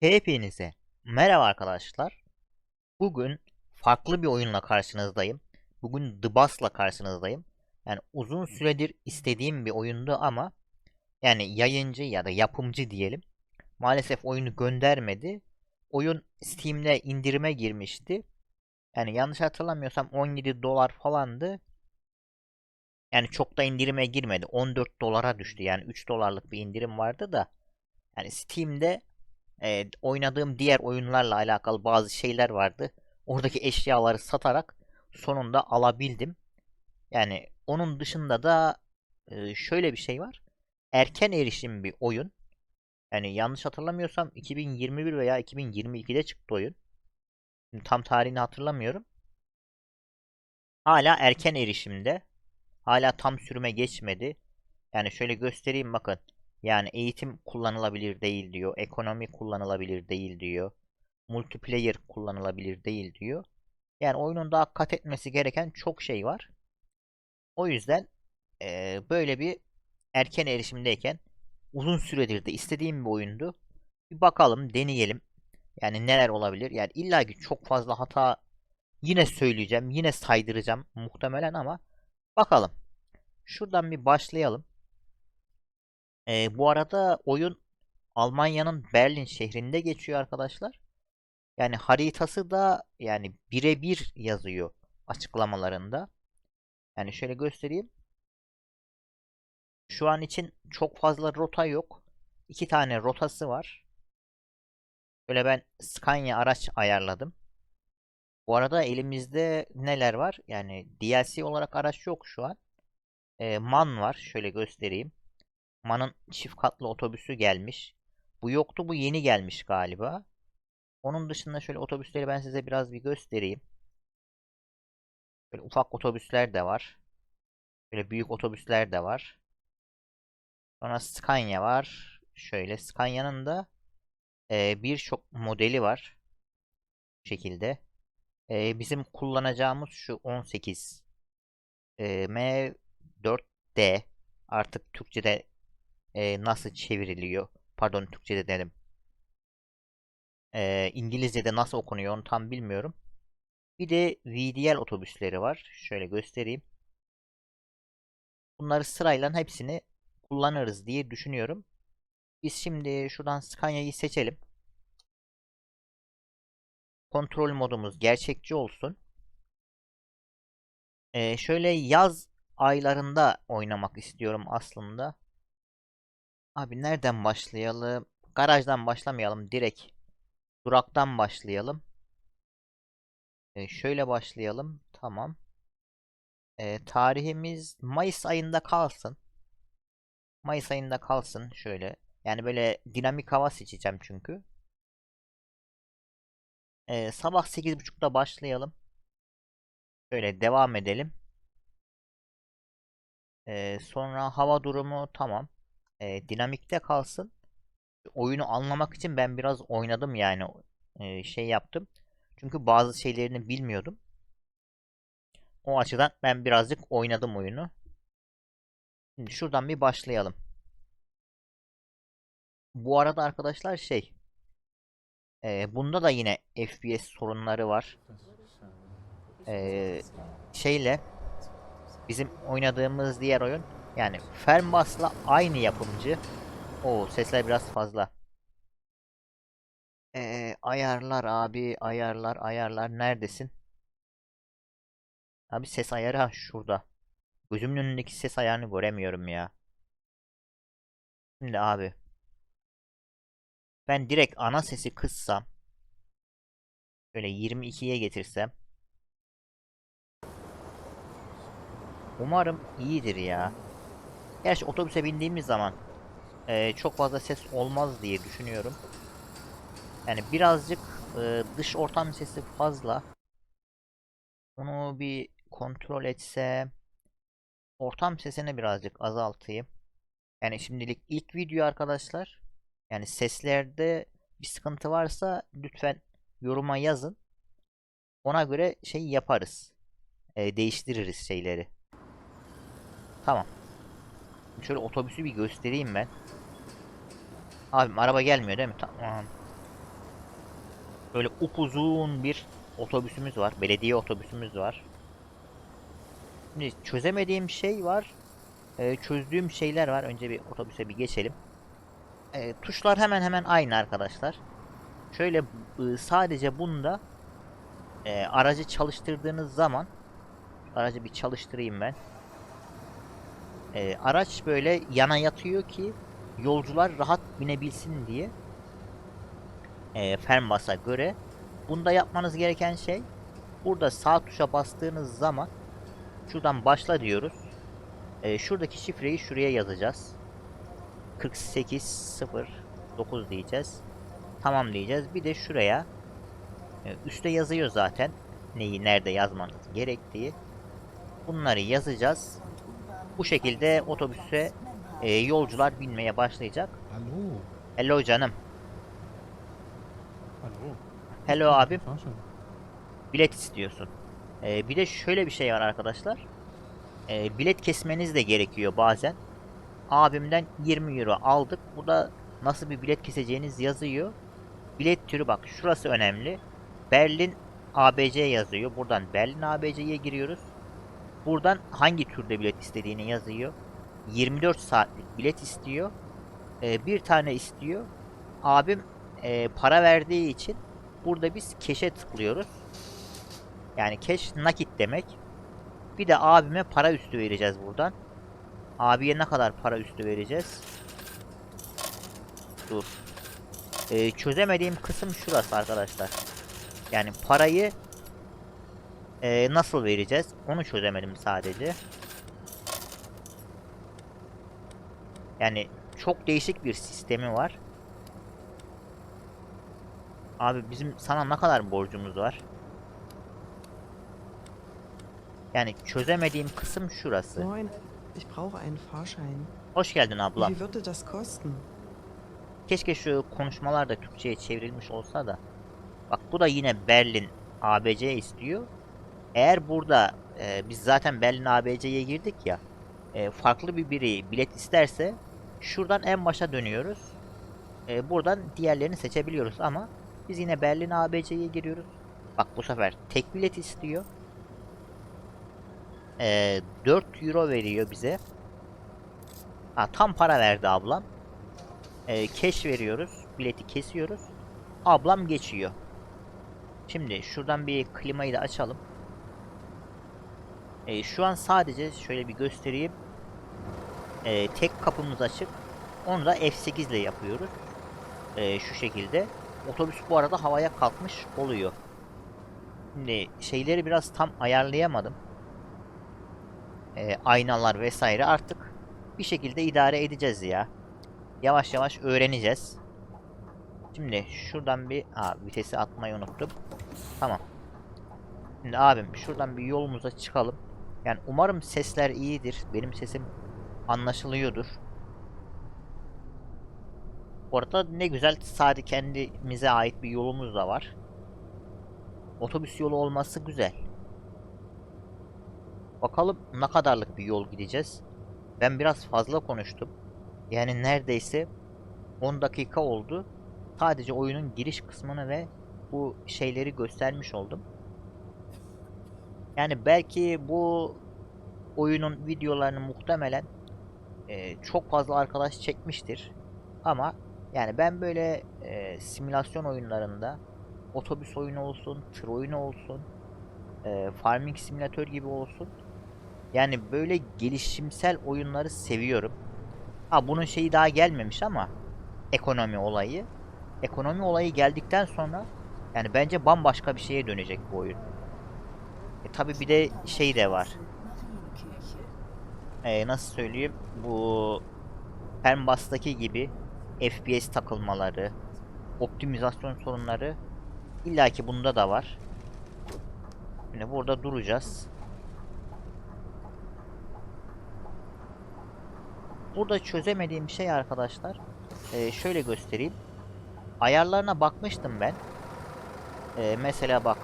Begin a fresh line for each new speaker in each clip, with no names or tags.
Hepinize merhaba arkadaşlar. Bugün farklı bir oyunla karşınızdayım. Bugün The Boss'la karşınızdayım. Yani uzun süredir istediğim bir oyundu ama yani yayıncı ya da yapımcı diyelim. Maalesef oyunu göndermedi. Oyun Steam'de indirime girmişti. Yani yanlış hatırlamıyorsam 17 dolar falandı. Yani çok da indirime girmedi. 14 dolara düştü. Yani 3 dolarlık bir indirim vardı da. Yani Steam'de oynadığım diğer oyunlarla alakalı bazı şeyler vardı. Oradaki eşyaları satarak sonunda alabildim. Yani onun dışında da şöyle bir şey var. Erken erişim bir oyun. Yani yanlış hatırlamıyorsam 2021 veya 2022'de çıktı oyun. Şimdi tam tarihini hatırlamıyorum. Hala erken erişimde. Hala tam sürüme geçmedi. Yani şöyle göstereyim bakın. Yani eğitim kullanılabilir değil diyor. Ekonomi kullanılabilir değil diyor. Multiplayer kullanılabilir değil diyor. Yani oyunun daha kat etmesi gereken çok şey var. O yüzden böyle bir erken erişimdeyken uzun süredir de istediğim bir oyundu. Bir bakalım, deneyelim. Yani neler olabilir? Yani illa ki çok fazla hata yine söyleyeceğim, yine saydıracağım muhtemelen ama bakalım. Şuradan bir başlayalım. Bu arada oyun Almanya'nın Berlin şehrinde geçiyor arkadaşlar. Yani haritası da yani birebir yazıyor açıklamalarında. Yani şöyle göstereyim. Şu an için çok fazla rota yok. İki tane rotası var. Böyle ben Scania araç ayarladım. Bu arada elimizde neler var? Yani DLC olarak araç yok şu an. MAN var. Şöyle göstereyim. MAN'ın çift katlı otobüsü gelmiş. Bu yoktu. Bu yeni gelmiş galiba. Onun dışında şöyle otobüsleri ben size biraz bir göstereyim. Böyle ufak otobüsler de var. Böyle büyük otobüsler de var. Sonra Scania var. Şöyle Scania'nın da birçok modeli var. Bu şekilde. Bizim kullanacağımız şu 18 M4D artık Türkçe'de nasıl çevriliyor? Pardon, Türkçe'de dedim. İngilizce'de nasıl okunuyor onu tam bilmiyorum. Bir de VDL otobüsleri var. Şöyle göstereyim. Bunları sırayla hepsini kullanırız diye düşünüyorum. Biz şimdi şuradan Scania'yı seçelim. Kontrol modumuz gerçekçi olsun. Şöyle yaz aylarında oynamak istiyorum aslında. Abi nereden başlayalım? Garajdan başlamayalım. Direkt duraktan başlayalım. Şöyle başlayalım. Tamam. Tarihimiz Mayıs ayında kalsın. Mayıs ayında kalsın şöyle. Yani böyle dinamik hava seçeceğim çünkü. Sabah 8.30'da başlayalım. Şöyle devam edelim. Sonra hava durumu tamam. Dinamikte kalsın. Oyunu anlamak için ben biraz oynadım yani. Şey yaptım. Çünkü bazı şeylerini bilmiyordum. O açıdan ben birazcık oynadım oyunu. Şimdi şuradan bir başlayalım. Bu arada arkadaşlar bunda da yine FPS sorunları var. E, şeyle bizim oynadığımız diğer oyun yani Fernbus'la aynı yapımcı. O sesler biraz fazla. Ayarlar abi, ayarlar neredesin? Abi ses ayarı ha şurada. Gözümün önündeki ses ayarını göremiyorum ya. Şimdi abi ben direkt ana sesi kıssam, böyle 22'ye getirsem umarım iyidir ya. Gerçi otobüse bindiğimiz zaman çok fazla ses olmaz diye düşünüyorum. Yani birazcık dış ortam sesi fazla. Onu bir kontrol etsem. Ortam sesini birazcık azaltayım. Yani şimdilik ilk video arkadaşlar. Yani seslerde bir sıkıntı varsa lütfen yoruma yazın. Ona göre şey yaparız. Değiştiririz şeyleri. Tamam. Şöyle otobüsü bir göstereyim ben. Abim araba gelmiyor değil mi? Tamam. Böyle upuzun bir otobüsümüz var. Belediye otobüsümüz var. Şimdi çözemediğim şey var. Çözdüğüm şeyler var. Önce bir otobüse bir geçelim. Tuşlar hemen hemen aynı arkadaşlar. Şöyle sadece bunda aracı çalıştırdığınız zaman aracı bir çalıştırayım ben. Araç böyle yana yatıyor ki yolcular rahat binebilsin diye. Fernbus'a göre. Bunda yapmanız gereken şey, burada sağ tuşa bastığınız zaman şuradan başla diyoruz. Şuradaki şifreyi şuraya yazacağız. 4809 diyeceğiz. Tamam diyeceğiz. Bir de şuraya üstte yazıyor zaten neyi nerede yazmanız gerektiği. Bunları yazacağız. Bu şekilde otobüse yolcular binmeye başlayacak.
Hallo.
Hello canım.
Hallo.
Hello abim.
Fahrschein.
Bilet istiyorsun. Bir de şöyle bir şey var arkadaşlar. Bilet kesmeniz de gerekiyor bazen. Abimden 20 euro aldık. Burada nasıl bir bilet keseceğiniz yazıyor. Bilet türü bak şurası önemli. Berlin ABC yazıyor. Buradan Berlin ABC'ye giriyoruz. Buradan hangi türde bilet istediğini yazıyor. 24 saatlik bilet istiyor. Bir tane istiyor. Abim para verdiği için burada biz keşe tıklıyoruz. Yani keş nakit demek. Bir de abime para üstü vereceğiz buradan. Abiye ne kadar para üstü vereceğiz? Dur. Çözemediğim kısım şurası arkadaşlar. Yani parayı nasıl vereceğiz? Onu çözemedim sadece. Yani çok değişik bir sistemi var. Abi bizim sana ne kadar borcumuz var? Yani çözemediğim kısım şurası.
Moin, ich brauche einen Fahrschein.
Hoş geldin
Wie
ablam.
viel würde das kosten?
Keşke şu konuşmalar da Türkçe'ye çevrilmiş olsa da. Bak bu da yine Berlin ABC istiyor. Eğer burada biz zaten Berlin ABC'ye girdik ya. Farklı biri bilet isterse şuradan en başa dönüyoruz. Buradan diğerlerini seçebiliyoruz ama biz yine Berlin ABC'ye giriyoruz. Bak bu sefer tek bilet istiyor. 4 euro veriyor bize. Ha, tam para verdi ablam. Cash veriyoruz. Bileti kesiyoruz. Ablam geçiyor. Şimdi şuradan bir klimayı da açalım. Şu an sadece şöyle bir göstereyim. Tek kapımız açık. Onu da F8 ile yapıyoruz. Şu şekilde. Otobüs bu arada havaya kalkmış oluyor. Şimdi şeyleri biraz tam ayarlayamadım. Aynalar vesaire artık bir şekilde idare edeceğiz ya. Yavaş yavaş öğreneceğiz. Şimdi şuradan bir vitesi atmayı unuttum. Tamam. Şimdi abim şuradan bir yolumuza çıkalım. Yani umarım sesler iyidir. Benim sesim anlaşılıyordur. Orada ne güzel sadece kendimize ait bir yolumuz da var. Otobüs yolu olması güzel. Bakalım ne kadarlık bir yol gideceğiz. Ben biraz fazla konuştum. Yani neredeyse 10 dakika oldu. Sadece oyunun giriş kısmını ve bu şeyleri göstermiş oldum. Yani belki bu oyunun videolarını muhtemelen çok fazla arkadaş çekmiştir. Ama yani ben böyle simülasyon oyunlarında otobüs oyunu olsun, tır oyunu olsun, farming simülatör gibi olsun. Yani böyle gelişimsel oyunları seviyorum. Ha bunun şeyi daha gelmemiş ama ekonomi olayı. Ekonomi olayı geldikten sonra yani bence bambaşka bir şeye dönecek bu oyun. Tabi bir de şey de var. Nasıl söyleyeyim? Bu Fernbus'taki gibi FPS takılmaları, optimizasyon sorunları illaki bunda da var. Şimdi burada duracağız. Burada çözemediğim şey arkadaşlar, şöyle göstereyim. Ayarlarına bakmıştım ben. Mesela bak,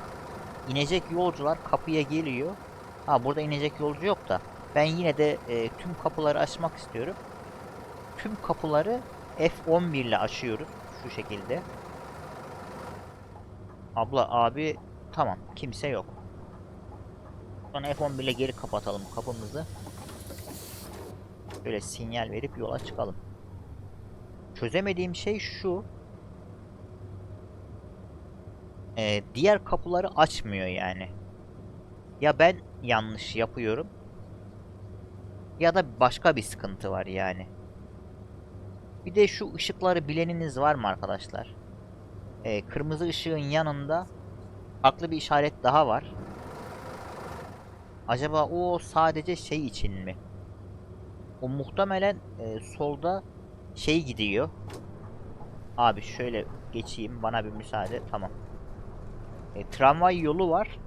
inecek yolcular kapıya geliyor. Ha burada inecek yolcu yok da. Ben yine de tüm kapıları açmak istiyorum. Tüm kapıları F11 ile açıyoruz şu şekilde. Abla, abi, tamam, kimse yok. Sonra F11 ile geri kapatalım kapımızı. Böyle sinyal verip yola çıkalım. Çözemediğim şey şu. Diğer kapıları açmıyor yani. Ya ben yanlış yapıyorum ya da başka bir sıkıntı var yani. Bir de şu ışıkları bileniniz var mı arkadaşlar? Kırmızı ışığın yanında farklı bir işaret daha var. Acaba o sadece şey için mi? O muhtemelen solda şey gidiyor. Abi şöyle geçeyim, bana bir müsaade, tamam. Tramvay yolu var.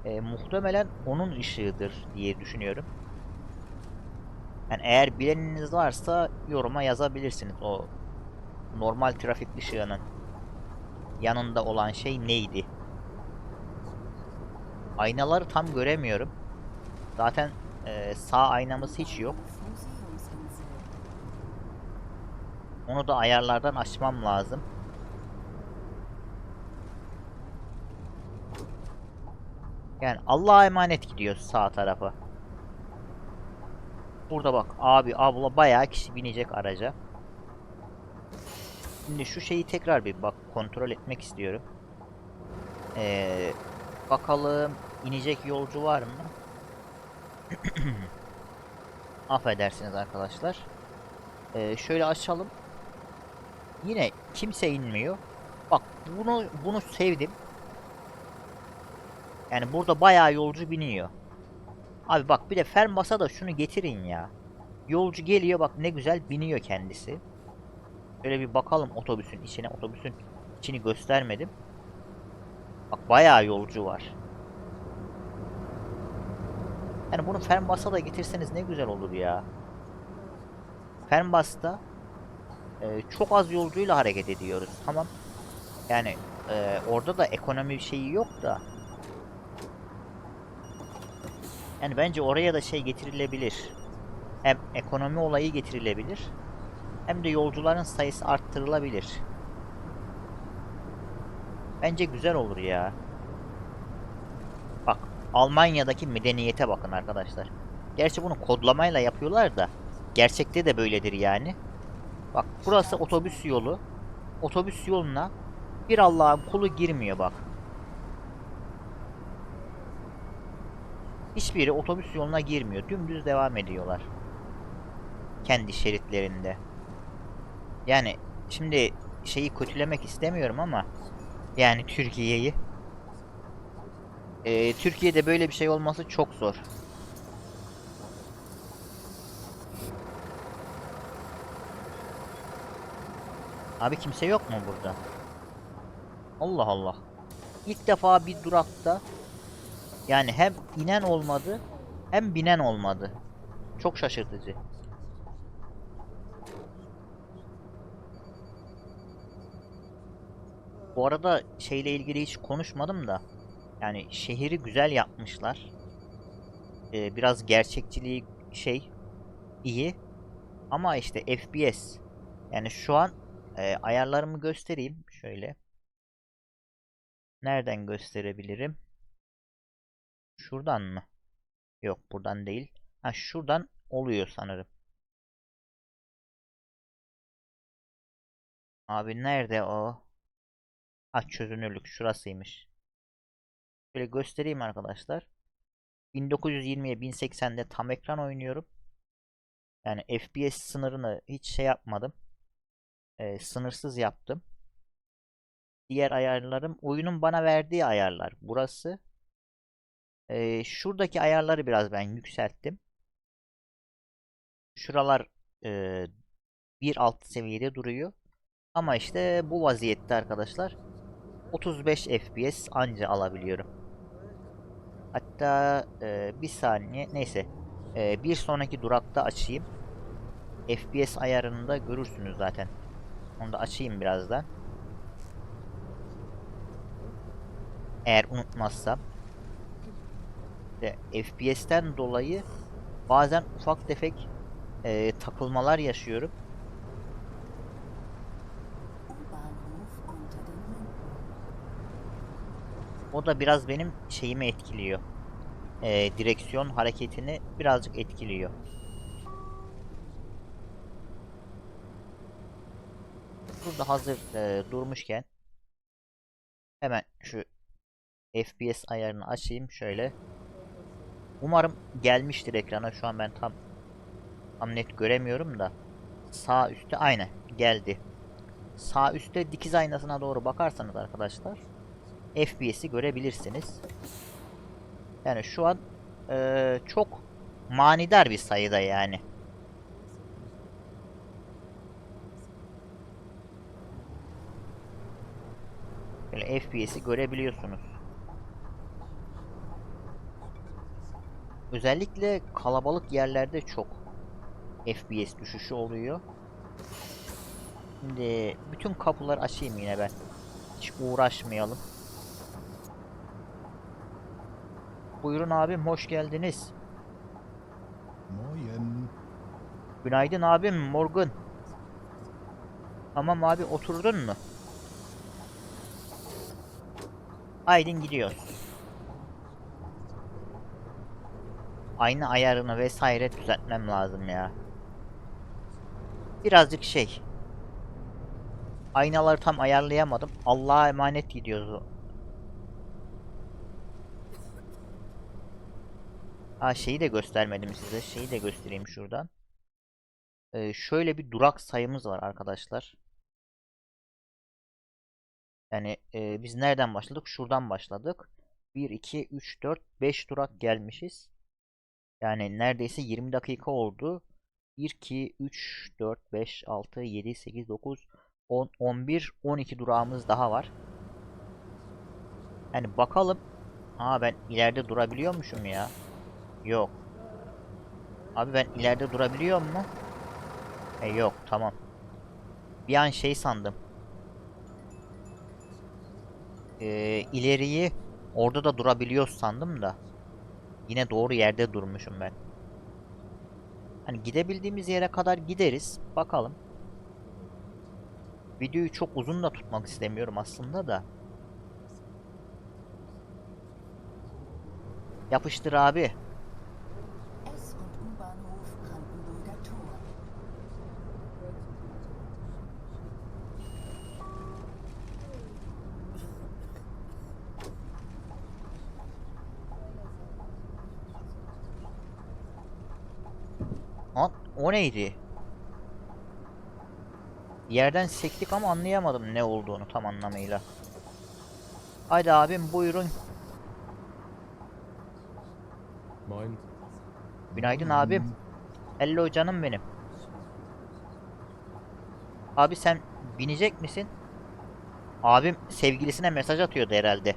Muhtemelen onun ışığıdır diye düşünüyorum. Yani eğer bileniniz varsa yoruma yazabilirsiniz. O normal trafik ışığının yanında olan şey neydi? Aynaları tam göremiyorum. Zaten sağ aynamız hiç yok. Onu da ayarlardan açmam lazım. Yani Allah'a emanet gidiyoruz sağ tarafa. Burada bak abi, abla, bayağı kişi binecek araca. Şimdi şu şeyi tekrar bir bak kontrol etmek istiyorum. Ee, Bakalım inecek yolcu var mı? Affedersiniz arkadaşlar. Şöyle açalım. Yine kimse inmiyor. Bak, bunu sevdim. Yani burada bayağı yolcu biniyor. Abi bak, bir de Fernbus'a da şunu getirin ya. Yolcu geliyor, bak ne güzel biniyor kendisi. Şöyle bir bakalım otobüsün içine. Otobüsün içini göstermedim. Bak bayağı yolcu var. Yani bunu Fernbus'a da getirseniz ne güzel olur ya. Fernbus'ta çok az yolcuyla hareket ediyoruz. Tamam. Yani orada da ekonomi şeyi yok da. Yani bence oraya da şey getirilebilir. Hem ekonomi olayı getirilebilir. Hem de yolcuların sayısı arttırılabilir. Bence güzel olur ya. Bak, Almanya'daki medeniyete bakın arkadaşlar. Gerçi bunu kodlamayla yapıyorlar da gerçekte de böyledir yani. Bak, burası otobüs yolu. Otobüs yoluna bir Allah'ın kulu girmiyor bak. Hiçbiri otobüs yoluna girmiyor. Dümdüz devam ediyorlar. Kendi şeritlerinde. Yani şimdi şeyi kötülemek istemiyorum ama yani Türkiye'yi. Türkiye'de böyle bir şey olması çok zor. Abi kimse yok mu burada? Allah Allah. İlk defa bir durakta yani hem inen olmadı hem binen olmadı. Çok şaşırtıcı. Bu arada şeyle ilgili hiç konuşmadım da yani şehri güzel yapmışlar. Biraz gerçekçiliği şey iyi ama işte FPS. Yani şu an ayarlarımı göstereyim şöyle. Nereden gösterebilirim? Şuradan mı? Yok, buradan değil. Ha, şuradan oluyor sanırım. Abi nerede o? Ha, çözünürlük şurasıymış. Şöyle göstereyim arkadaşlar. 1920'ye 1080'de tam ekran oynuyorum. Yani FPS sınırını hiç şey yapmadım. Sınırsız yaptım. Diğer ayarlarım oyunun bana verdiği ayarlar. Burası. Şuradaki ayarları biraz ben yükselttim. Şuralar e, bir alt seviyede duruyor. Ama işte bu vaziyette arkadaşlar 35 FPS anca alabiliyorum. Hatta bir saniye, neyse, bir sonraki durakta açayım. FPS ayarını da görürsünüz zaten. Onu da açayım birazdan. Eğer unutmazsam. De FPS'ten dolayı bazen ufak tefek takılmalar yaşıyorum. O da biraz benim şeyimi etkiliyor. Direksiyon hareketini birazcık etkiliyor. Burada hazır durmuşken hemen şu FPS ayarını açayım şöyle. Umarım gelmiştir ekrana. Şu an ben tam net göremiyorum da. Sağ üstte aynen geldi. Sağ üstte dikiz aynasına doğru bakarsanız arkadaşlar FPS'i görebilirsiniz. Yani şu an çok manidar bir sayıda yani. Böyle FPS'i görebiliyorsunuz. Özellikle kalabalık yerlerde çok FPS düşüşü oluyor. Şimdi bütün kapıları açayım yine ben. Hiç uğraşmayalım. Buyurun abim, hoş geldiniz.
Moin.
Günaydın abim, morgun. Tamam abi, oturdun mu? Aydın gidiyoruz. Ayna ayarını vesaire düzeltmem lazım ya. Birazcık şey. Aynaları tam ayarlayamadım. Allah'a emanet gidiyoruz. Ha, şeyi de göstermedim size. Şeyi de göstereyim şuradan. Şöyle bir durak sayımız var arkadaşlar. Yani biz nereden başladık? Şuradan başladık. 1, 2, 3, 4, 5 durak gelmişiz. Yani neredeyse 20 dakika oldu. 1, 2, 3, 4, 5, 6, 7, 8, 9, 10, 11, 12 durağımız daha var. Yani bakalım. Aa, ben ileride durabiliyormuşum ya. Yok. Abi ben ileride durabiliyor mu? Yok, tamam. Bir an şey sandım. İleriyi orada da durabiliyor sandım da. Yine doğru yerde durmuşum ben. Hani gidebildiğimiz yere kadar gideriz. Bakalım. Videoyu çok uzun da tutmak istemiyorum aslında da. Yapıştır abi.
S- und U-Bahnhof Brandenburger Tor.
O neydi? Yerden sektik ama anlayamadım ne olduğunu tam anlamıyla. Haydi abim, buyurun.
Moin.
Günaydın abim. Hello canım benim. Abi sen binecek misin? Abim sevgilisine mesaj atıyordu herhalde.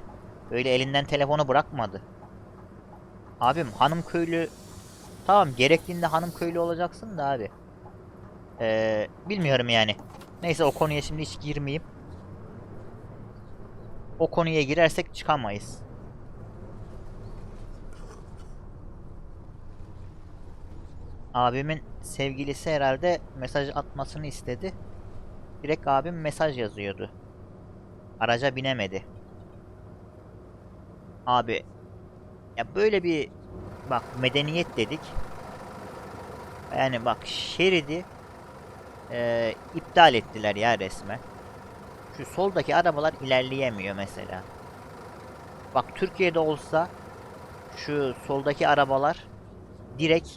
Öyle elinden telefonu bırakmadı. Abim hanım köylü. Tamam, gerektiğinde hanım köylü olacaksın da abi. Bilmiyorum yani. Neyse, o konuya şimdi hiç girmeyeyim. O konuya girersek çıkamayız. Abimin sevgilisi herhalde mesaj atmasını istedi. Direkt abim mesaj yazıyordu. Araca binemedi. Abi ya böyle bir, bak, medeniyet dedik. Yani bak, şeridi iptal ettiler ya resmen. Şu soldaki arabalar ilerleyemiyor mesela. Bak, Türkiye'de olsa şu soldaki arabalar direkt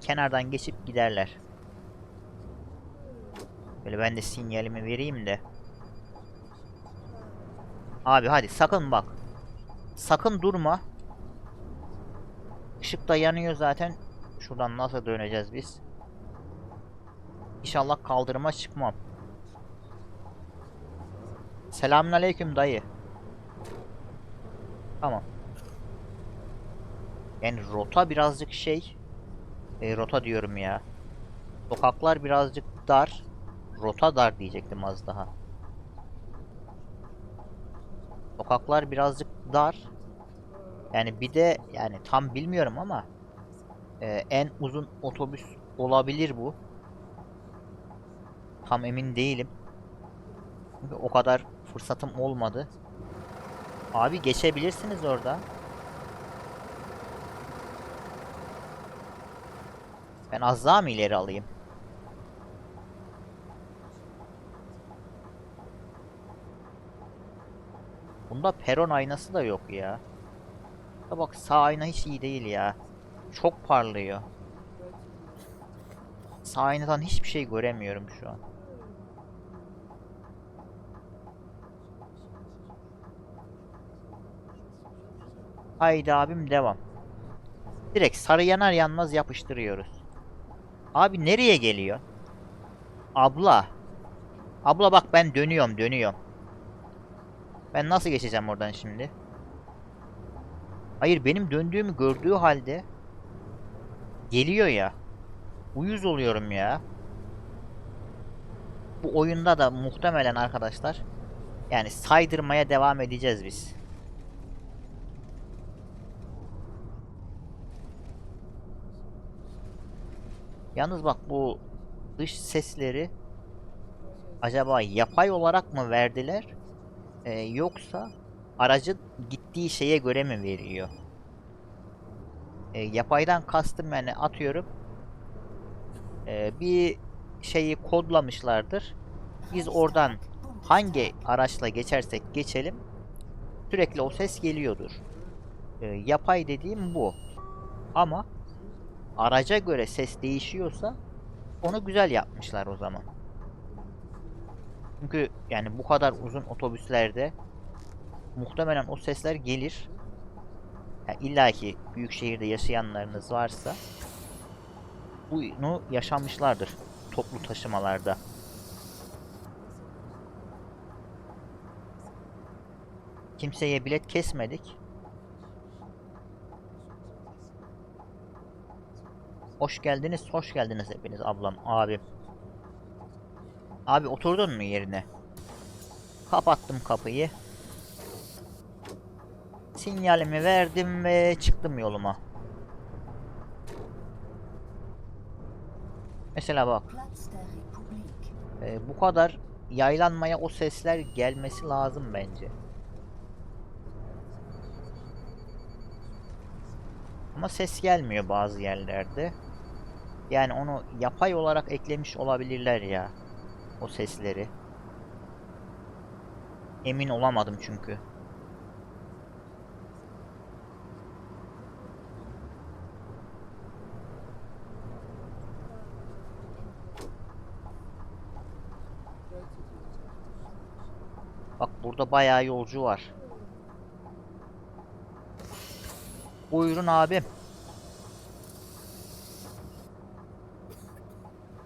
kenardan geçip giderler. Böyle ben de sinyalimi vereyim de. Abi hadi sakın bak. Sakın durma. Işık da yanıyor zaten. Şuradan nasıl döneceğiz biz? İnşallah kaldırıma çıkmam. Selamünaleyküm dayı. Tamam. Yani rota birazcık şey. Rota diyorum ya. Sokaklar birazcık dar. Rota dar diyecektim az daha. Sokaklar birazcık dar. Yani bir de yani tam bilmiyorum ama en uzun otobüs olabilir bu. Tam emin değilim. Çünkü o kadar fırsatım olmadı. Abi geçebilirsiniz orada. Ben az daha mı ileri alayım? Bunda peron aynası da yok ya. Ya bak, sağ ayna hiç iyi değil ya. Çok parlıyor. Sağ aynadan hiçbir şey göremiyorum şu an. Haydi abim, devam. Direkt sarı yanar yanmaz yapıştırıyoruz. Abi nereye geliyor? Abla. Abla bak, ben dönüyorum. Ben nasıl geçeceğim oradan şimdi? Hayır, benim döndüğümü gördüğü halde geliyor ya. Uyuz oluyorum ya. Bu oyunda da muhtemelen arkadaşlar, yani saydırmaya devam edeceğiz biz. Yalnız bak, bu dış sesleri acaba yapay olarak mı verdiler? Yoksa aracın gittiği şeye göre mi veriyor? Yapaydan kastım, yani atıyorum, bir şeyi kodlamışlardır. Biz oradan hangi araçla geçersek geçelim sürekli o ses geliyordur. Yapay dediğim bu. Ama araca göre ses değişiyorsa onu güzel yapmışlar o zaman. Çünkü yani bu kadar uzun otobüslerde muhtemelen o sesler gelir. Yani illa ki büyük şehirde yaşayanlarınız varsa bunu yaşamışlardır toplu taşımalarda. Kimseye bilet kesmedik. Hoş geldiniz hepiniz, ablam, abim. Abi oturdun mu yerine? Kapattım kapıyı. Sinyalimi verdim ve çıktım yoluma. Mesela bak,
Platz der Republik.
bu kadar yaylanmaya o sesler gelmesi lazım bence. Ama ses gelmiyor bazı yerlerde. Yani onu yapay olarak eklemiş olabilirler ya, o sesleri. Emin olamadım çünkü. Bak, burada bayağı yolcu var. Buyurun abim.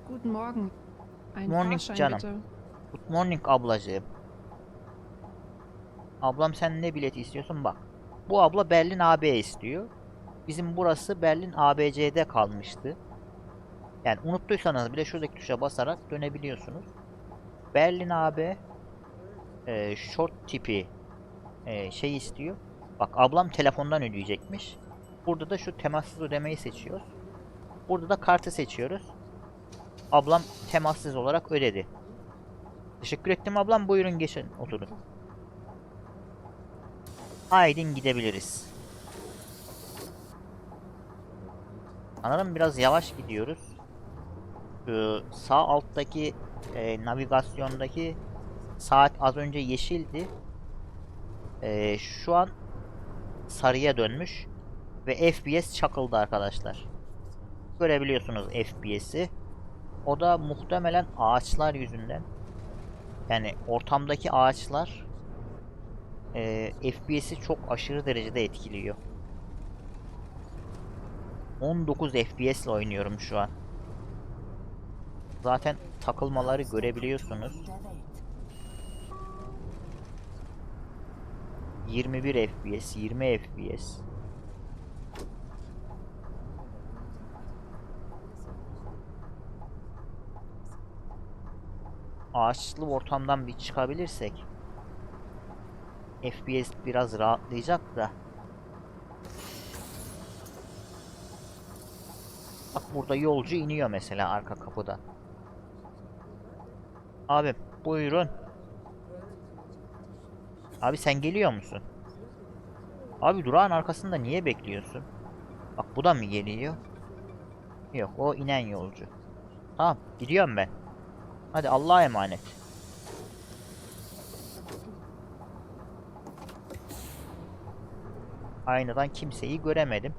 Guten Morgen. Ein
Morning
Fahrschein
canım.
bitte.
Good morning ablacığım. Ablam, sen ne bileti istiyorsun bak. Bu abla Berlin AB istiyor. Bizim burası Berlin ABC'de kalmıştı. Yani unuttuysanız bile şuradaki tuşa basarak dönebiliyorsunuz. Berlin AB short tipi şey istiyor. Bak, ablam telefondan ödeyecekmiş. Burada da şu temassız ödemeyi seçiyoruz. Burada da kartı seçiyoruz. Ablam temassız olarak ödedi. Teşekkür ettim ablam. Buyurun geçin, oturun. Haydi gidebiliriz. Sanırım biraz yavaş gidiyoruz. Sağ alttaki navigasyondaki saat az önce yeşildi. Şu an sarıya dönmüş. Ve FPS çakıldı arkadaşlar. Görebiliyorsunuz FPS'i. O da muhtemelen ağaçlar yüzünden. Yani ortamdaki ağaçlar FPS'i çok aşırı derecede etkiliyor. 19 FPS ile oynuyorum şu an. Zaten takılmaları görebiliyorsunuz.
Der Welt.
21 FPS, 20 FPS. Ağaçlı ortamdan bir çıkabilirsek FPS biraz rahatlayacak da. Bak, burada yolcu iniyor mesela arka kapıda. Abi buyurun. Abi sen geliyor musun? Abi durağın arkasında niye bekliyorsun? Bak bu da mı geliyor? Yok, o inen yolcu. Tamam, gidiyorum ben. Hadi Allah'a emanet. Aynadan kimseyi göremedim.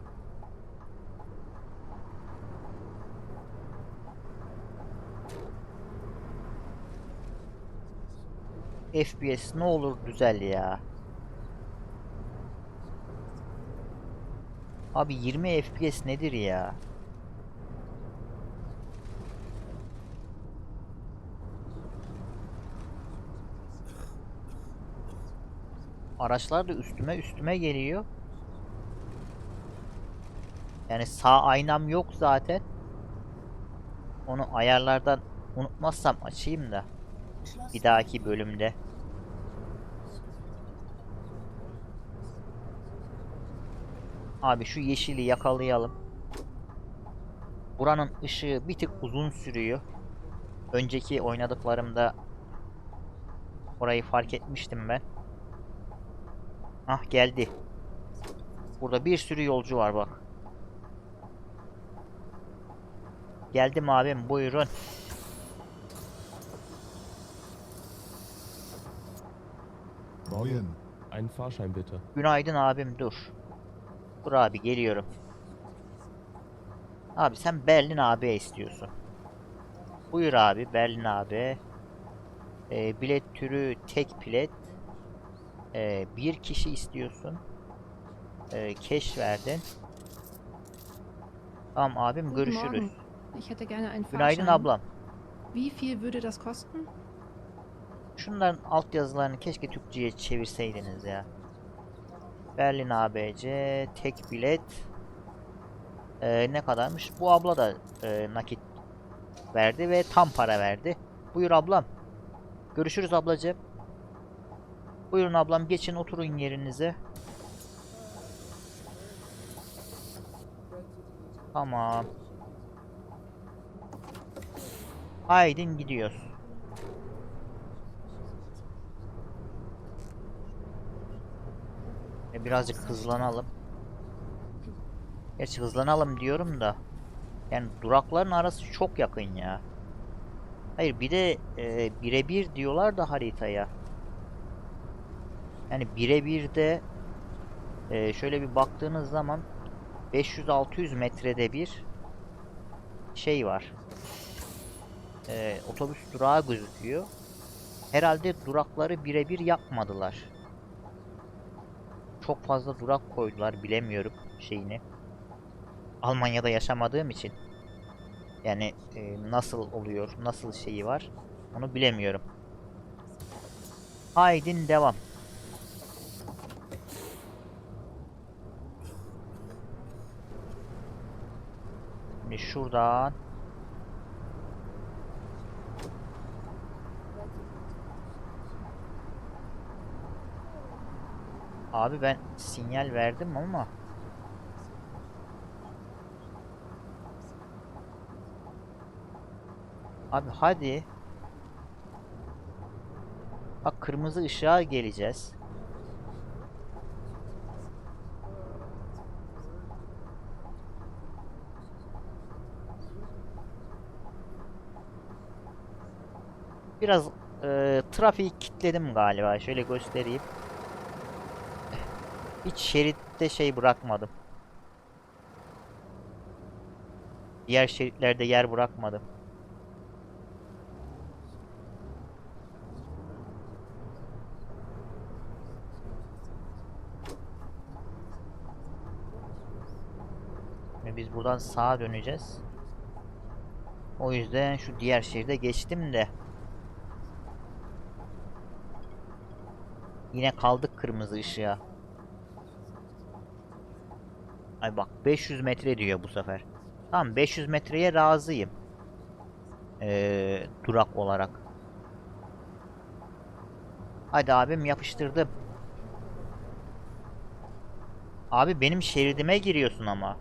FPS ne olur düzel ya. Abi 20 FPS nedir ya? Araçlar da üstüme geliyor. Yani sağ aynam yok zaten. Onu ayarlardan unutmazsam açayım da bir dahaki bölümde. Abi şu yeşili yakalayalım. Buranın ışığı bir tık uzun sürüyor. Önceki oynadıklarımda orayı fark etmiştim ben. Ah geldi. Burada bir sürü yolcu var bak. Geldim abim, buyurun.
Morgen. Einen Fahrschein bitte.
Günaydın abim, dur. Dur abi, geliyorum. Abi sen Berlin AB istiyorsun. Buyur abi, Berlin AB. Bilet türü tek bilet. Bir kişi istiyorsun. Cash verdin. Tamam abim,
Guten
görüşürüz.
Morgen. Ich hätte gerne einen
Günaydın
Fahrschein.
ablam.
Wie viel würde das kosten?
Şunların altyazılarını keşke Türkçe'ye çevirseydiniz ya. Berlin ABC tek bilet. Ne kadarmış? Bu abla da nakit verdi ve tam para verdi. Buyur ablam. Görüşürüz ablacığım. Buyurun ablam, geçin oturun yerinize. Tamam. Haydin gidiyoruz. Birazcık hızlanalım. Gerçi hızlanalım diyorum da. Yani durakların arası çok yakın ya. Hayır, bir de birebir diyorlar da haritaya. Yani birebir de şöyle bir baktığınız zaman 500-600 metrede bir şey var. Otobüs durağı gözüküyor. Herhalde durakları birebir yapmadılar. Çok fazla durak koydular, bilemiyorum şeyini. Almanya'da yaşamadığım için. Yani nasıl oluyor, nasıl şeyi var onu bilemiyorum. Haydin devam. Şimdi şuradan abi ben sinyal verdim ama abi hadi. Bak kırmızı ışığa geleceğiz. Biraz trafiği kilitledim galiba. Şöyle göstereyim. Hiç şeritte şey bırakmadım. Diğer şeritlerde yer bırakmadım. Ve biz buradan sağa döneceğiz. O yüzden şu diğer şeride geçtim de. Yine kaldık kırmızı ışığa. Ay bak 500 metre diyor bu sefer. Tamam, 500 metreye razıyım. Durak olarak. Hadi abim, yapıştırdım. Abi benim şeridime giriyorsun ama.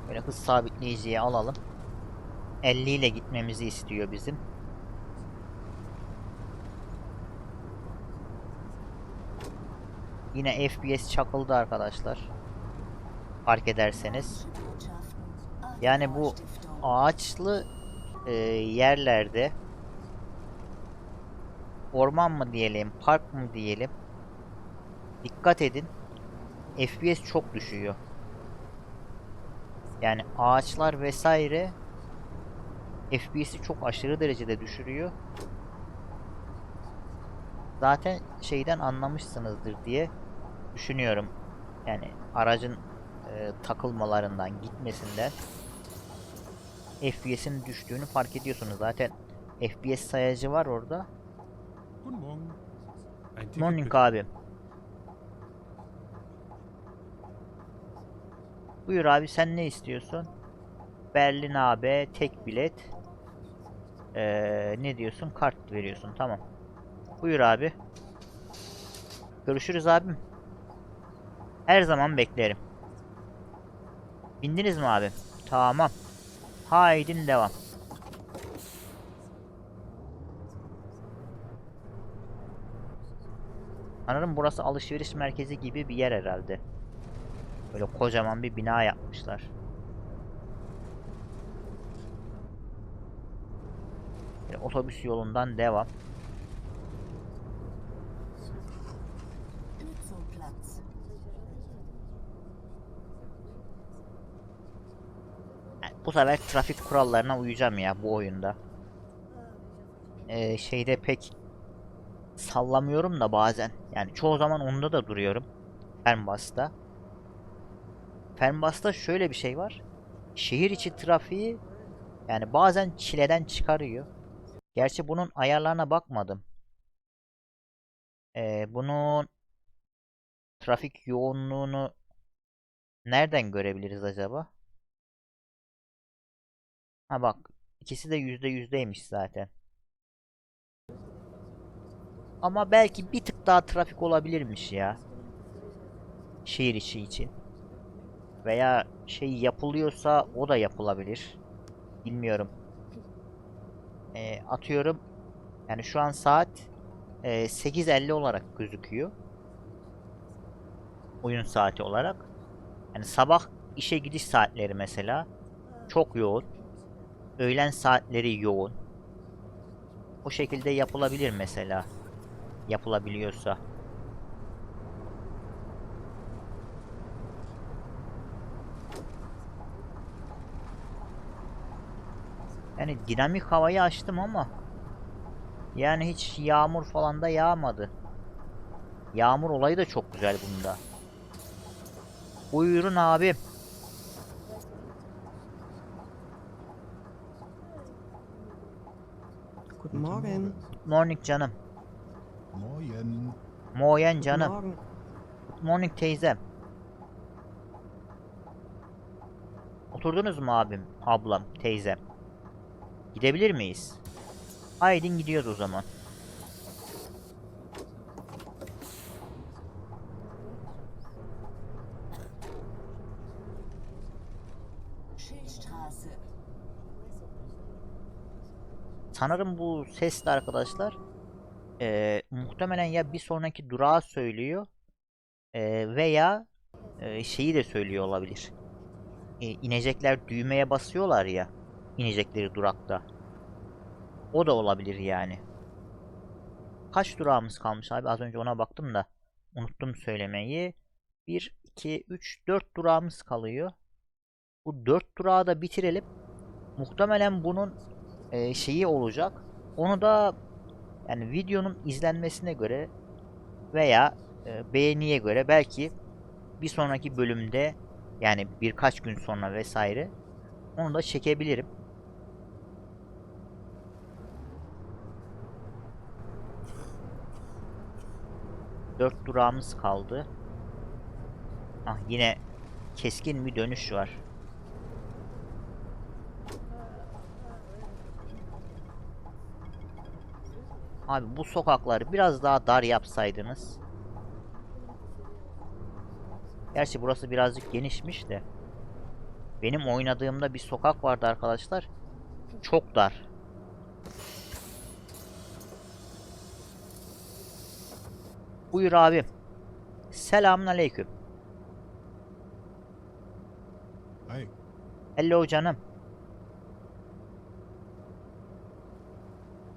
Böyle hız sabitleyiciye alalım. 50 ile gitmemizi istiyor bizim. Yine FPS çakıldı arkadaşlar. Fark ederseniz. Yani bu ağaçlı yerlerde, orman mı diyelim, park mı diyelim, dikkat edin. FPS çok düşüyor. Yani ağaçlar vesaire FPS'i çok aşırı derecede düşürüyor. Zaten şeyden anlamışsınızdır diye düşünüyorum. Yani aracın takılmalarından, gitmesinden FPS'in düştüğünü fark ediyorsunuz. Zaten FPS sayacı var orada.
Guten Morgen. Ein Ticket
Morning
bitte.
abi. Buyur abi, sen ne istiyorsun? Berlin AB tek bilet. Ne diyorsun? Kart veriyorsun. Tamam. Buyur abi. Görüşürüz abim. Her zaman beklerim. Bindiniz mi abi? Tamam. Haydin devam. Sanırım burası alışveriş merkezi gibi bir yer herhalde. Böyle kocaman bir bina yapmışlar. Böyle otobüs yolundan devam.
Lützowplatz.
Yani bu sefer trafik kurallarına uyacağım ya bu oyunda. Şeyde pek sallamıyorum da bazen. Yani çoğu zaman onda da duruyorum. Fernbus'ta. Fernbus'ta şöyle bir şey var. Şehir içi trafiği yani bazen çileden çıkarıyor. Gerçi bunun ayarlarına bakmadım. Bunun trafik yoğunluğunu nereden görebiliriz acaba? Ha bak, ikisi de %100'deymiş zaten. Ama belki bir tık daha trafik olabilirmiş ya. Şehir içi için. Veya şey yapılıyorsa o da yapılabilir. Bilmiyorum. Atıyorum. Yani şu an saat 8:50 olarak gözüküyor. Oyun saati olarak. Yani sabah işe gidiş saatleri mesela çok yoğun. Öğlen saatleri yoğun. O şekilde yapılabilir mesela. Yapılabiliyorsa. Yani dinamik havayı açtım ama yani hiç yağmur falan da yağmadı. Yağmur olayı da çok güzel bunda. Buyurun abi.
Guten Morgen.
Morning canım.
Morgen.
Moyen
Guten
canım.
Morgen.
Good morning teyzem. Oturdunuz mu abim, ablam, teyzem? Gidebilir miyiz? Haydi gidiyoruz o zaman.
Schildstraße.
Sanırım bu ses de arkadaşlar muhtemelen ya bir sonraki durağı söylüyor veya şeyi de söylüyor olabilir. İnecekler düğmeye basıyorlar ya, inecekleri durakta. O da olabilir yani. Kaç durağımız kalmış abi? Az önce ona baktım da unuttum söylemeyi. 1, 2, 3, 4 durağımız kalıyor. Bu 4 durağı da bitirelim. Muhtemelen bunun şeyi olacak. Onu da yani videonun izlenmesine göre veya beğeniye göre belki bir sonraki bölümde, yani birkaç gün sonra vesaire, onu da çekebilirim. 4 durağımız kaldı. Ah, yine keskin bir dönüş var. Abi bu sokakları biraz daha dar yapsaydınız. Gerçi burası birazcık genişmiş de. Benim oynadığımda bir sokak vardı arkadaşlar. Çok dar. Buyur abim. Selamünaleyküm.
Hi.
Hello canım.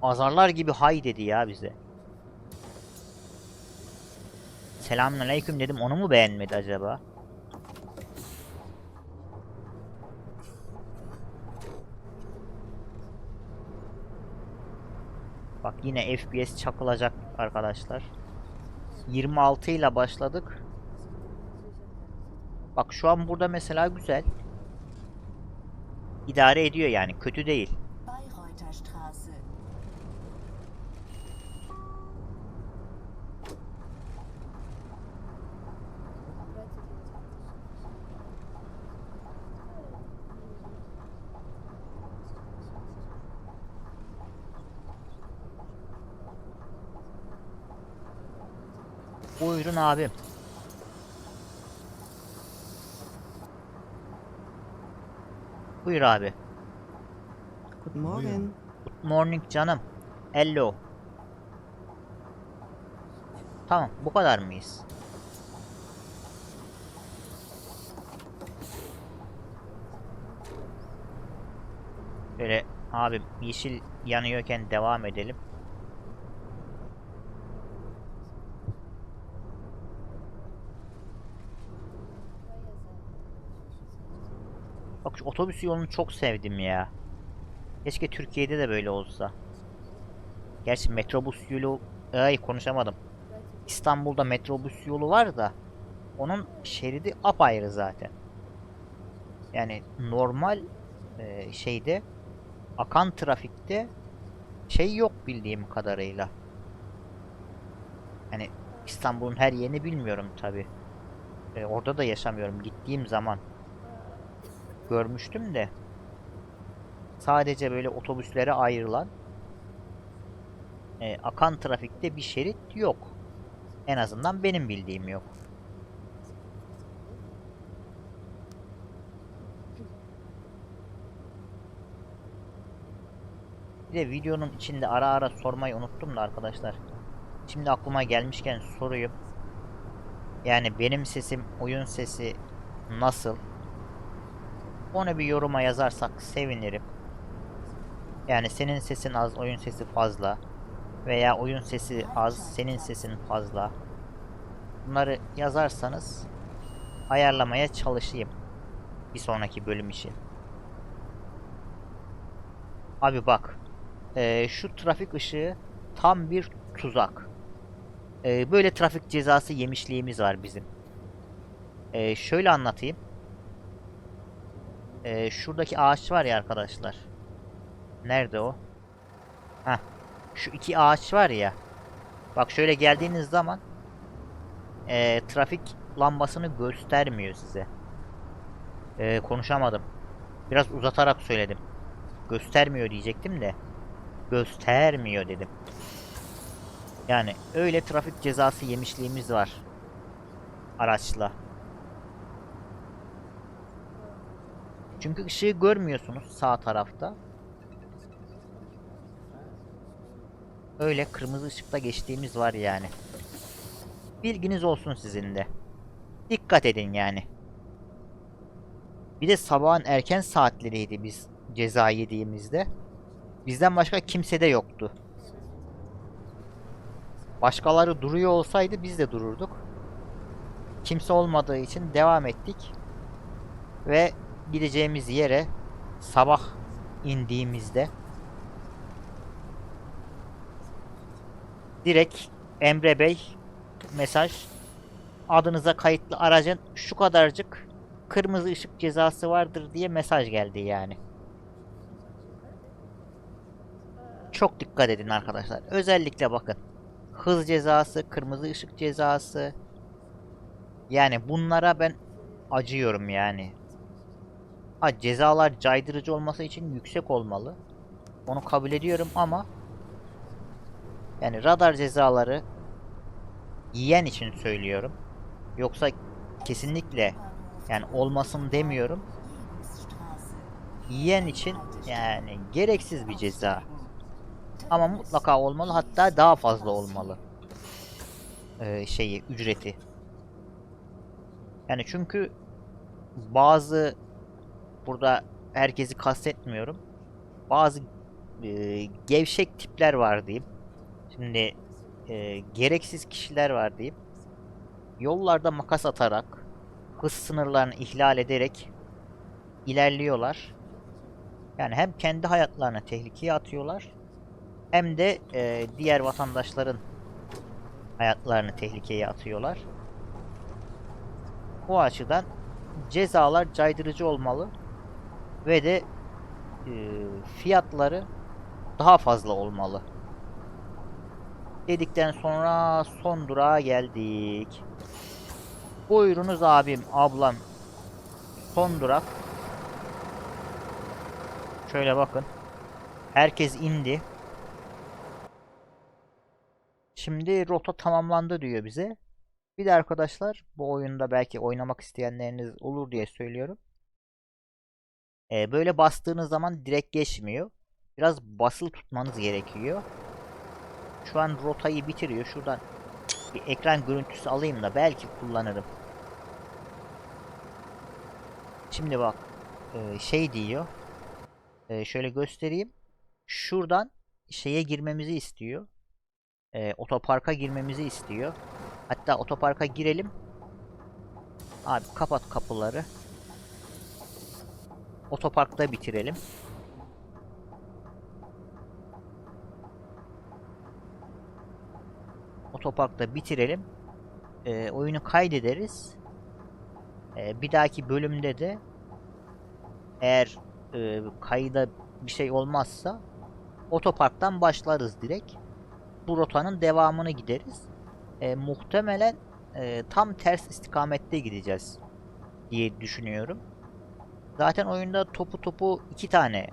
Azarlar gibi hay dedi ya bize. Selamünaleyküm dedim, onu mu beğenmedi acaba? Bak yine FPS çakılacak arkadaşlar. 26 ile başladık. Bak şu an burada mesela güzel. İdare ediyor yani, kötü değil.
Bayreuther Straße.
Buyurun abim. Buyur abi.
Guten Morgen.
Good morning canım. Hello. Tamam, bu kadar mıyız? Böyle abi yeşil yanıyorken devam edelim. Bak şu otobüs yolunu çok sevdim ya. Keşke Türkiye'de de böyle olsa. Gerçi metrobüs yolu... Ay konuşamadım. İstanbul'da metrobüs yolu var da onun şeridi apayrı zaten. Yani normal şeyde akan trafikte şey yok bildiğim kadarıyla. Yani İstanbul'un her yerini bilmiyorum tabi. Orada da yaşamıyorum. Gittiğim zaman görmüştüm de sadece böyle otobüslere ayrılan akan trafikte bir şerit yok. En azından benim bildiğim yok. Bir de videonun içinde ara ara sormayı unuttum da arkadaşlar. Şimdi aklıma gelmişken sorayım. Yani benim sesim, oyun sesi nasıl? Onu bir yoruma yazarsak sevinirim. Yani senin sesin az, oyun sesi fazla. Veya oyun sesi az, senin sesin fazla. Bunları yazarsanız ayarlamaya çalışayım bir sonraki bölüm için. Abi bak, şu trafik ışığı tam bir tuzak. Böyle trafik cezası yemişliğimiz var bizim. Şöyle anlatayım. Şuradaki ağaç var ya arkadaşlar. Nerede o? Heh, şu iki ağaç var ya. Bak şöyle geldiğiniz zaman trafik lambasını göstermiyor size. Konuşamadım. Biraz uzatarak söyledim. Göstermiyor diyecektim de göstermiyor dedim. Yani öyle trafik cezası yemişliğimiz var araçla. Çünkü ışığı görmüyorsunuz sağ tarafta. Öyle kırmızı ışıkta geçtiğimiz var yani. Bilginiz olsun sizin de. Dikkat edin yani. Bir de sabahın erken saatleriydi biz ceza yediğimizde. Bizden başka kimse de yoktu. Başkaları duruyor olsaydı biz de dururduk. Kimse olmadığı için devam ettik. Ve gideceğimiz yere sabah indiğimizde direkt Emre Bey mesaj, adınıza kayıtlı aracın şu kadarcık kırmızı ışık cezası vardır diye mesaj geldi yani. Çok dikkat edin arkadaşlar. Özellikle bakın. Hız cezası, kırmızı ışık cezası. Yani bunlara ben acıyorum yani. Ha, cezalar caydırıcı olması için yüksek olmalı. Onu kabul ediyorum ama yani radar cezaları yiyen için söylüyorum. Yoksa kesinlikle yani olmasın demiyorum. yiyen için yani gereksiz bir ceza. Ama mutlaka olmalı, hatta daha fazla olmalı. Ücreti. Yani çünkü bazı, burada herkesi kastetmiyorum, bazı gevşek tipler var diyeyim. Şimdi gereksiz kişiler var diyeyim. Yollarda makas atarak, hız sınırlarını ihlal ederek ilerliyorlar. Yani hem kendi hayatlarını tehlikeye atıyorlar, hem de diğer vatandaşların hayatlarını tehlikeye atıyorlar. O açıdan cezalar caydırıcı olmalı ve de fiyatları daha fazla olmalı. Dedikten sonra son durağa geldik. Buyurunuz abim, ablam. Son durak. Şöyle bakın. Herkes indi. Şimdi rota tamamlandı diyor bize. Bir de arkadaşlar, bu oyunda belki oynamak isteyenleriniz olur diye söylüyorum. Böyle bastığınız zaman direkt geçmiyor. Biraz basılı tutmanız gerekiyor. Şu an rotayı bitiriyor. Şuradan bir ekran görüntüsü alayım da belki kullanırım. Şimdi bak, şey diyor. Şöyle göstereyim. Şuradan şeye girmemizi istiyor. Otoparka girmemizi istiyor. Hatta otoparka girelim. Abi kapat kapıları. Otoparkta bitirelim. Otoparkta bitirelim. Oyunu kaydederiz. Bir dahaki bölümde de eğer kayıda bir şey olmazsa otoparktan başlarız direkt. Bu rotanın devamını gideriz. Muhtemelen tam ters istikamette gideceğiz diye düşünüyorum. Zaten oyunda topu 2 tane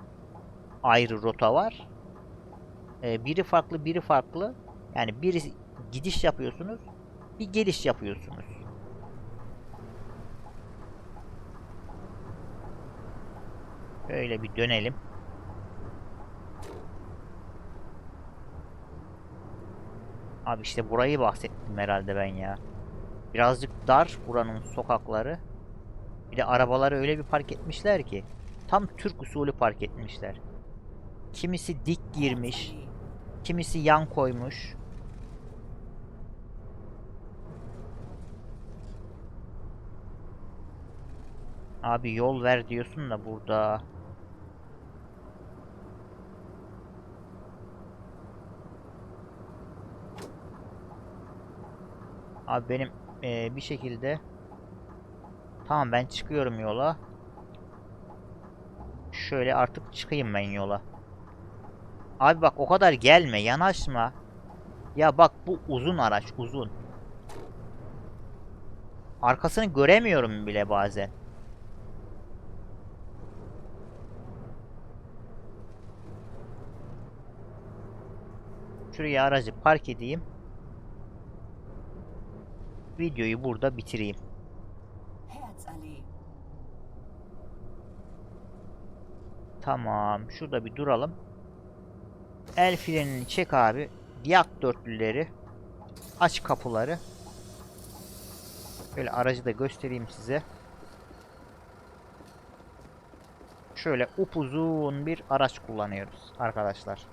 ayrı rota var. Biri farklı, biri farklı. Yani biri gidiş yapıyorsunuz, bir geliş yapıyorsunuz. Böyle bir dönelim. Abi işte burayı bahsettim herhalde ben ya. Birazcık dar buranın sokakları. Bir de arabaları öyle bir park etmişler ki. Tam Türk usulü park etmişler. Kimisi dik girmiş. Kimisi yan koymuş. Abi yol ver diyorsun da burada. Abi benim bir şekilde, tamam, ben çıkıyorum yola. Şöyle artık çıkayım ben yola. Abi bak, o kadar gelme, yanaşma. Ya bak, bu uzun araç, uzun. Arkasını göremiyorum bile bazen. Şuraya aracı park edeyim. Videoyu burada bitireyim.
Herzallee.
Tamam. Şurada bir duralım. El frenini çek abi. Yak dörtlüleri. Aç kapıları. Şöyle aracı da göstereyim size. Şöyle upuzun bir araç kullanıyoruz arkadaşlar.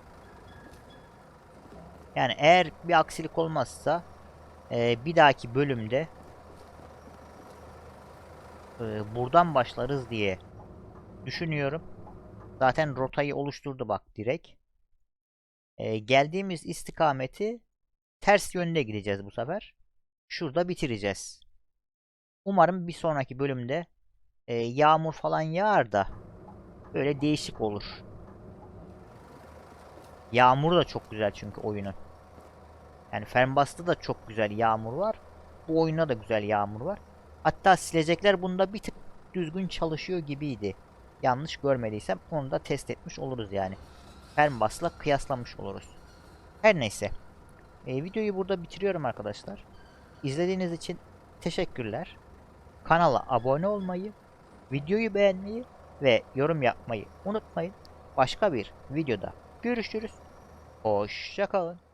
Yani eğer bir aksilik olmazsa bir dahaki bölümde buradan başlarız diye düşünüyorum. Zaten rotayı oluşturdu bak direkt. Geldiğimiz istikameti ters yönde gideceğiz bu sefer. Şurada bitireceğiz. Umarım bir sonraki bölümde yağmur falan yağar da böyle değişik olur. Yağmur da çok güzel çünkü oyunun. Yani Fernbus'ta da çok güzel yağmur var. Bu oyunda da güzel yağmur var. Hatta silecekler bunda bir tık düzgün çalışıyor gibiydi. Yanlış görmediysem onu da test etmiş oluruz yani. Fernbus'la kıyaslamış oluruz. Her neyse. Videoyu burada bitiriyorum arkadaşlar. İzlediğiniz için teşekkürler. Kanala abone olmayı, videoyu beğenmeyi ve yorum yapmayı unutmayın. Başka bir videoda görüşürüz. Hoşça kalın.